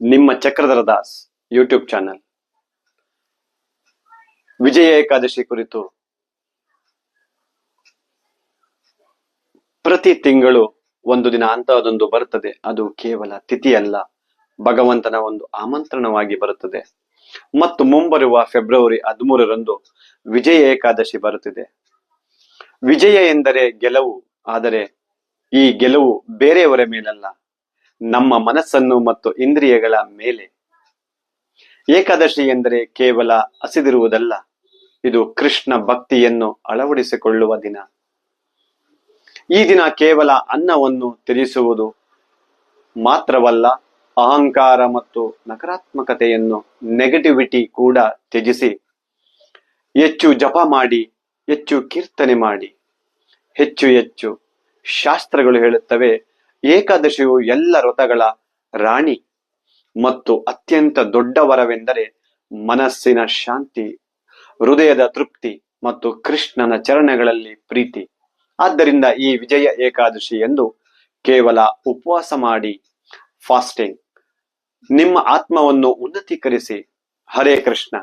ನಿಮ್ಮ ಚಕ್ರಧರ Das YouTube channel ವಿಜಯ ಏಕಾದಶಿ ಕುರಿತು ಪ್ರತಿ ತಿಂಗಳು ಒಂದು ದಿನ ಅಂತಹದೊಂದು ಬರುತ್ತದೆ. ಅದು ಕೇವಲ ತಿಥಿಯಲ್ಲ, ಭಗವಂತನ ಒಂದು ಆಮಂತ್ರಣವಾಗಿ ಬರುತ್ತದೆ. ಮತ್ತು ಮುಂಬರುವ ಫೆಬ್ರವರಿ 13ರಂದು ವಿಜಯ ಏಕಾದಶಿ ಬರುತ್ತಿದೆ. ವಿಜಯ ಎಂದರೆ ಗೆಲುವು, ಆದರೆ ಈ ಗೆಲುವು ಬೇರೆಯವರ ಮೇಲಲ್ಲ, ನಮ್ಮ ಮನಸ್ಸನ್ನು ಮತ್ತು ಇಂದ್ರಿಯಗಳ ಮೇಲೆ. ಏಕಾದಶಿ ಎಂದರೆ ಕೇವಲ ಹಸಿದಿರುವುದಲ್ಲ, ಇದು ಕೃಷ್ಣ ಭಕ್ತಿಯನ್ನು ಅಳವಡಿಸಿಕೊಳ್ಳುವ ದಿನ. ಈ ದಿನ ಕೇವಲ ಅನ್ನವನ್ನು ತ್ಯಜಿಸುವುದು ಮಾತ್ರವಲ್ಲ, ಅಹಂಕಾರ ಮತ್ತು ನಕಾರಾತ್ಮಕತೆಯನ್ನು, ನೆಗೆಟಿವಿಟಿ ಕೂಡ ತ್ಯಜಿಸಿ ಹೆಚ್ಚು ಜಪ ಮಾಡಿ, ಹೆಚ್ಚು ಕೀರ್ತನೆ ಮಾಡಿ, ಹೆಚ್ಚು ಹೆಚ್ಚು. ಶಾಸ್ತ್ರಗಳು ಹೇಳುತ್ತವೆ, ಏಕಾದಶಿಯು ಎಲ್ಲ ವ್ರತಗಳ ರಾಣಿ ಮತ್ತು ಅತ್ಯಂತ ದೊಡ್ಡ ವರವೆಂದರೆ ಮನಸ್ಸಿನ ಶಾಂತಿ, ಹೃದಯದ ತೃಪ್ತಿ ಮತ್ತು ಕೃಷ್ಣನ ಚರಣಗಳಲ್ಲಿ ಪ್ರೀತಿ. ಆದ್ದರಿಂದ ಈ ವಿಜಯ ಏಕಾದಶಿ ಎಂದು ಕೇವಲ ಉಪವಾಸ ಮಾಡಿ, ಫಾಸ್ಟಿಂಗ್, ನಿಮ್ಮ ಆತ್ಮವನ್ನು ಉನ್ನತೀಕರಿಸಿ. ಹರೇ ಕೃಷ್ಣ.